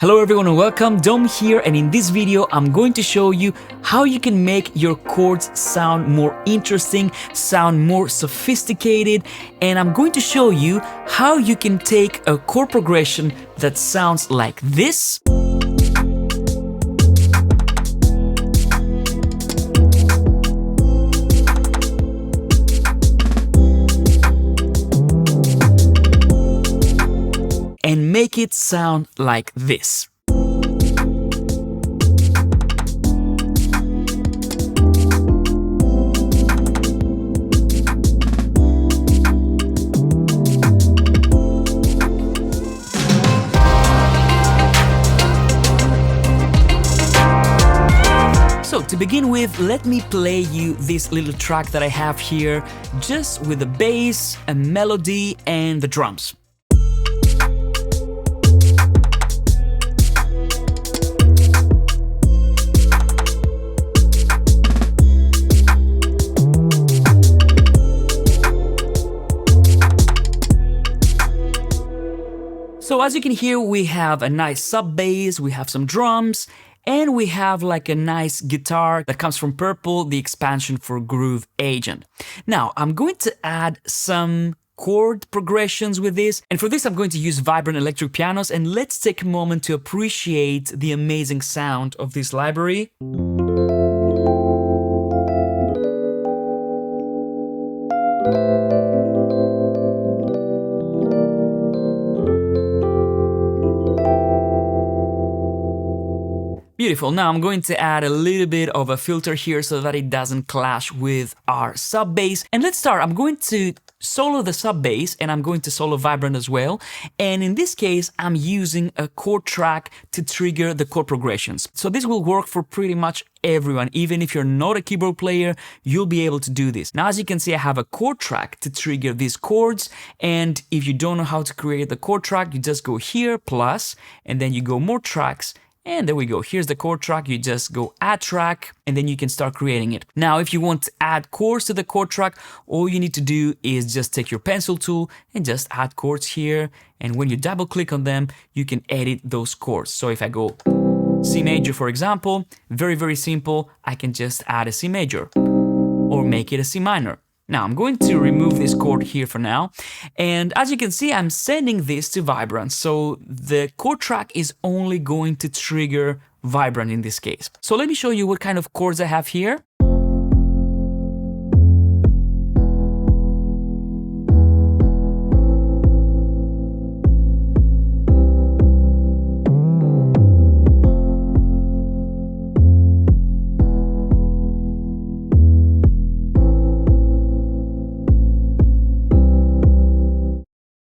Hello everyone and welcome, Dom here, and in this video I'm going to show you how you can make your chords sound more interesting, sound more sophisticated, and I'm going to show you how you can take a chord progression that sounds like this and make it sound like this. So to begin with, let me play you this little track that I have here, just with the bass, a melody, and the drums. So as you can hear, we have a nice sub bass, we have some drums, and we have like a nice guitar that comes from Purple, the expansion for Groove Agent. Now, I'm going to add some chord progressions with this, and for this I'm going to use Vibrant electric pianos, and let's take a moment to appreciate the amazing sound of this library. Beautiful. Now I'm going to add a little bit of a filter here so that it doesn't clash with our sub bass. And let's start. I'm going to solo the sub bass and I'm going to solo Vibrant as well. And in this case, I'm using a chord track to trigger the chord progressions. So this will work for pretty much everyone. Even if you're not a keyboard player, you'll be able to do this. Now, as you can see, I have a chord track to trigger these chords. And if you don't know how to create the chord track, you just go here, plus, and then you go more tracks. And there we go, here's the chord track, you just go add track, and then you can start creating it. Now, if you want to add chords to the chord track, all you need to do is just take your pencil tool and just add chords here. And when you double click on them, you can edit those chords. So if I go C major, for example, very simple, I can just add a C major or make it a C minor. Now, I'm going to remove this chord here for now, and as you can see, I'm sending this to Vibrant, so the chord track is only going to trigger Vibrant in this case. So let me show you what kind of chords I have here.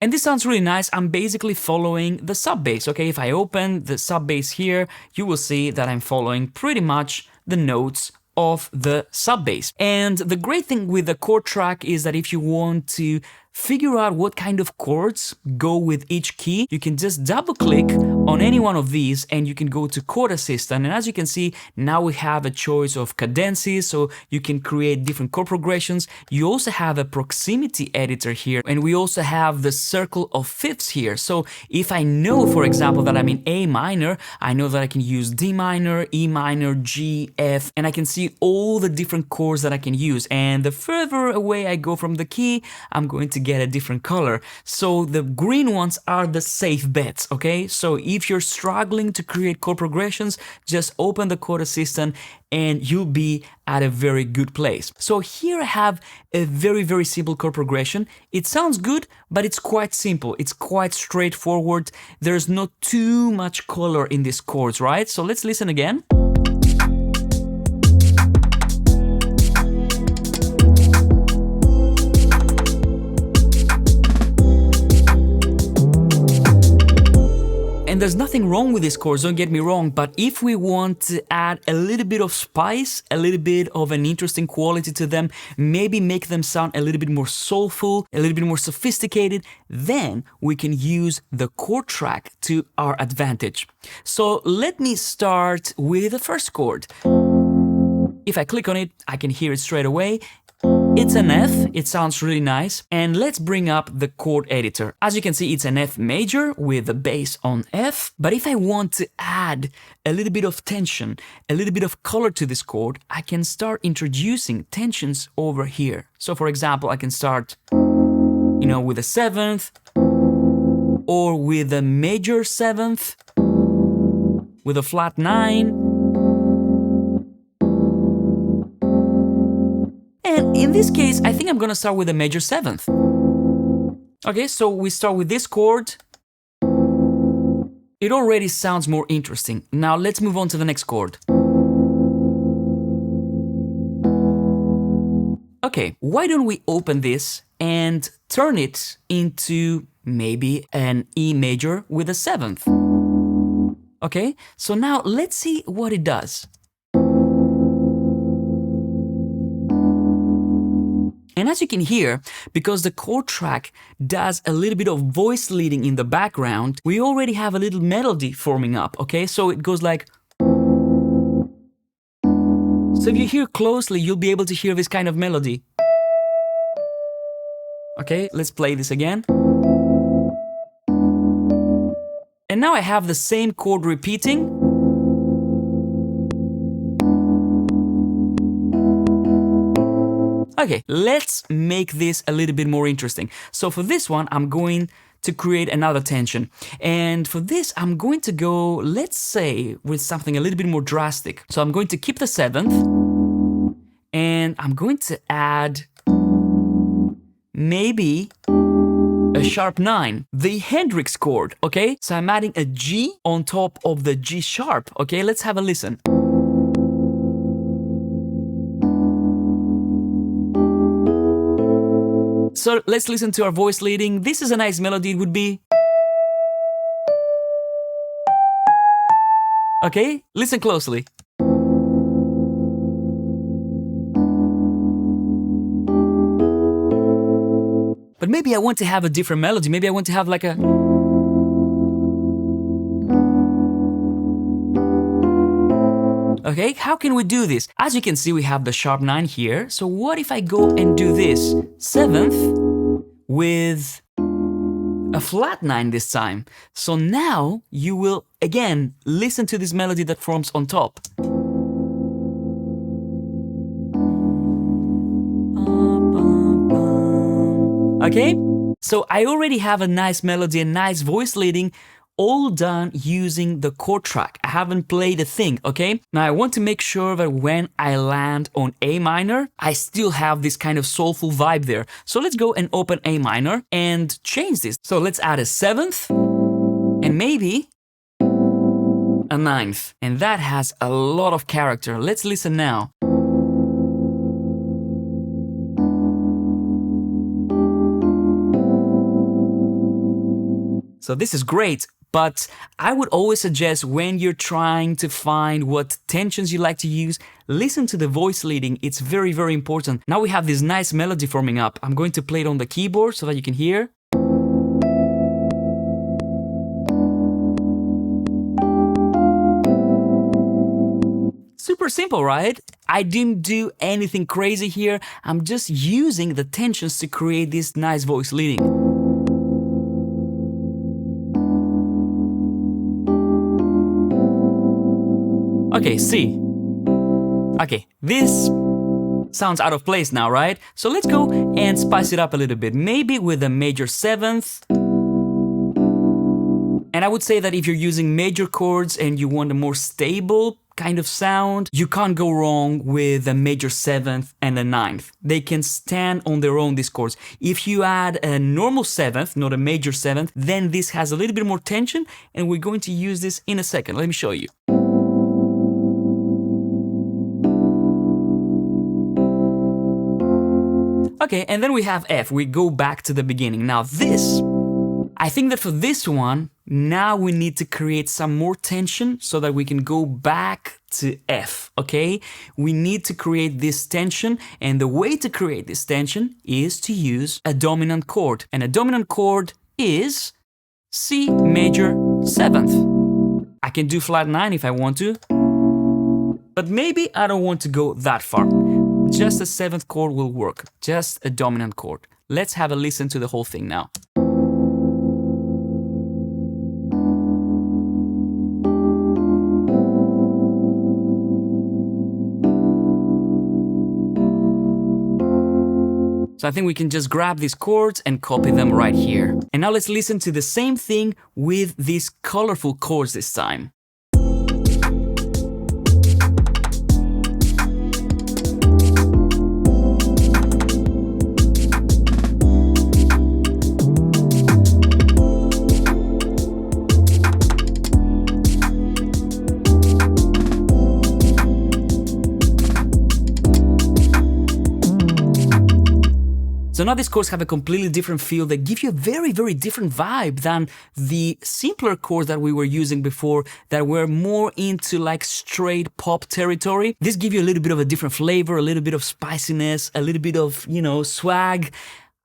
And this sounds really nice. I'm basically following the sub bass, okay? If I open the sub bass here, you will see that I'm following pretty much the notes of the sub bass. And the great thing with the chord track is that if you want to figure out what kind of chords go with each key, you can just double click on any one of these and you can go to Chord Assistant. And as you can see, now we have a choice of cadences, so you can create different chord progressions. You also have a proximity editor here, and we also have the circle of fifths here. So if I know, for example, that I'm in A minor, I know that I can use D minor, E minor, G, F, and I can see all the different chords that I can use. And the further away I go from the key, I'm going to get a different color. So the green ones are the safe bets, okay? So if you're struggling to create chord progressions, just open the Chord Assistant and you'll be at a very good place. So here I have a very simple chord progression. It sounds good, but it's quite simple. It's quite straightforward. There's not too much color in these chords, right? So let's listen again. And there's nothing wrong with these chords, don't get me wrong, but if we want to add a little bit of spice, a little bit of an interesting quality to them, maybe make them sound a little bit more soulful, a little bit more sophisticated, then we can use the chord track to our advantage. So let me start with the first chord. If I click on it, I can hear it straight away. It's an F, it sounds really nice. And let's bring up the chord editor. As you can see, it's an F major with the bass on F. But if I want to add a little bit of tension, a little bit of color to this chord, I can start introducing tensions over here. So for example, I can start, with a 7th, or with a major 7th, with a flat 9. And in this case, I think I'm gonna start with a major 7th. Okay, so we start with this chord. It already sounds more interesting. Now let's move on to the next chord. Okay, why don't we open this and turn it into maybe an E major with a 7th. Okay, so now let's see what it does. And as you can hear, because the chord track does a little bit of voice leading in the background, we already have a little melody forming up, okay? So it goes like... So if you hear closely, you'll be able to hear this kind of melody. Okay, let's play this again. And now I have the same chord repeating. Okay, let's make this a little bit more interesting. So for this one, I'm going to create another tension. And for this, I'm going to go, let's say, with something a little bit more drastic. So I'm going to keep the 7th, and I'm going to add maybe a sharp 9, the Hendrix chord, okay? So I'm adding a G on top of the G sharp, okay? Let's have a listen. So let's listen to our voice leading. This is a nice melody, it would be... Okay, listen closely. But maybe I want to have a different melody. Maybe I want to have like a... Okay, how can we do this? As you can see, we have the sharp 9 here. So what if I go and do this? 7th with a flat 9 this time. So now you will, again, listen to this melody that forms on top. Okay, so I already have a nice melody, a nice voice leading, all done using the chord track. I haven't played a thing, okay? Now I want to make sure that when I land on A minor, I still have this kind of soulful vibe there. So let's go and open A minor and change this. So let's add a 7th and maybe a 9th. And that has a lot of character. Let's listen now. So this is great, but I would always suggest when you're trying to find what tensions you like to use, listen to the voice leading. It's very, very important. Now we have this nice melody forming up. I'm going to play it on the keyboard so that you can hear. Super simple, right? I didn't do anything crazy here. I'm just using the tensions to create this nice voice leading. Okay, C. Okay, this sounds out of place now, right? So let's go and spice it up a little bit. Maybe with a major 7th. And I would say that if you're using major chords and you want a more stable kind of sound, you can't go wrong with a major 7th and a 9th. They can stand on their own, these chords. If you add a normal 7th, not a major 7th, then this has a little bit more tension, and we're going to use this in a second. Let me show you. Okay, and then we have F. We go back to the beginning. Now this, I think that for this one, now we need to create some more tension so that we can go back to F, okay? We need to create this tension, and the way to create this tension is to use a dominant chord. And a dominant chord is C major 7th. I can do flat 9 if I want to, but maybe I don't want to go that far. just a 7th chord will work, just a dominant chord. Let's have a listen to the whole thing now. So I think we can just grab these chords and copy them right here. And now let's listen to the same thing with these colorful chords this time. So now these chords have a completely different feel. They give you a very, very different vibe than the simpler chords that we were using before that were more into like straight pop territory. These give you a little bit of a different flavor, a little bit of spiciness, a little bit of, swag.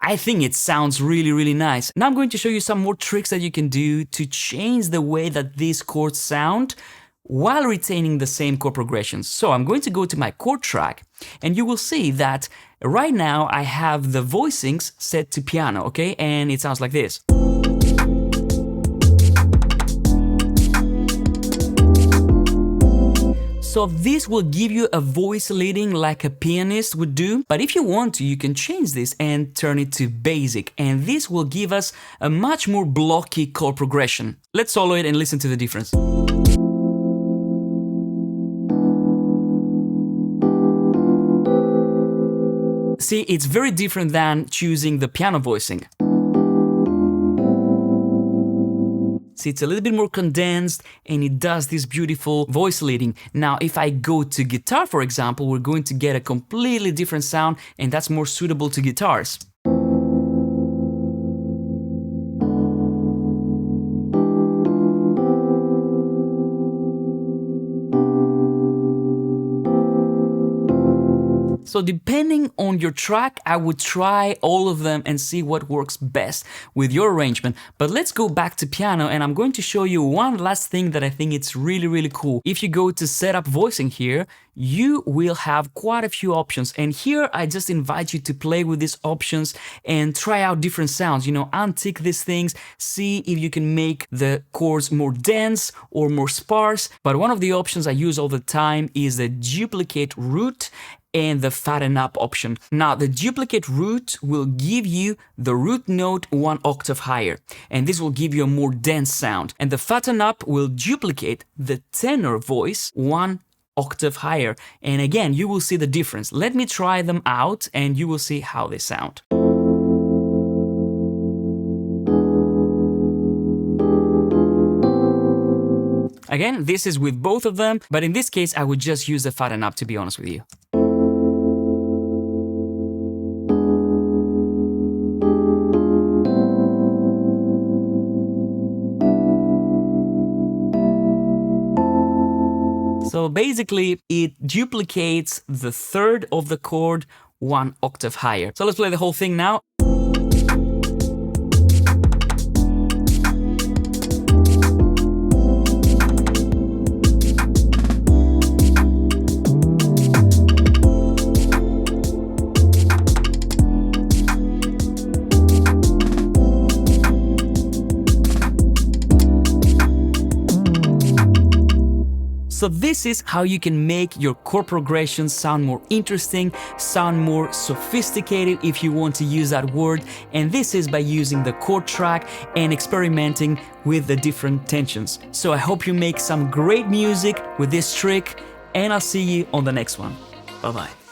I think it sounds really, really nice. Now I'm going to show you some more tricks that you can do to change the way that these chords sound while retaining the same chord progressions. So I'm going to go to my chord track and you will see that right now I have the voicings set to piano, okay? And it sounds like this. So this will give you a voice leading like a pianist would do, but if you want to, you can change this and turn it to basic, and this will give us a much more blocky chord progression. Let's solo it and listen to the difference. See, it's very different than choosing the piano voicing. See, it's a little bit more condensed and it does this beautiful voice leading. Now, if I go to guitar, for example, we're going to get a completely different sound and that's more suitable to guitars. So depending on your track, I would try all of them and see what works best with your arrangement. But let's go back to piano and I'm going to show you one last thing that I think it's really, really cool. If you go to setup voicing here, you will have quite a few options. And here I just invite you to play with these options and try out different sounds, untick these things, see if you can make the chords more dense or more sparse. But one of the options I use all the time is the duplicate root and the fatten up option. Now, the duplicate root will give you the root note 1 octave higher, and this will give you a more dense sound. And the fatten up will duplicate the tenor voice 1 octave higher. And again, you will see the difference. Let me try them out and you will see how they sound. Again, this is with both of them, but in this case, I would just use the fatten up, to be honest with you. So basically, it duplicates the third of the chord 1 octave higher. So let's play the whole thing now. So this is how you can make your chord progressions sound more interesting, sound more sophisticated if you want to use that word. And this is by using the chord track and experimenting with the different tensions. So I hope you make some great music with this trick and I'll see you on the next one. Bye bye.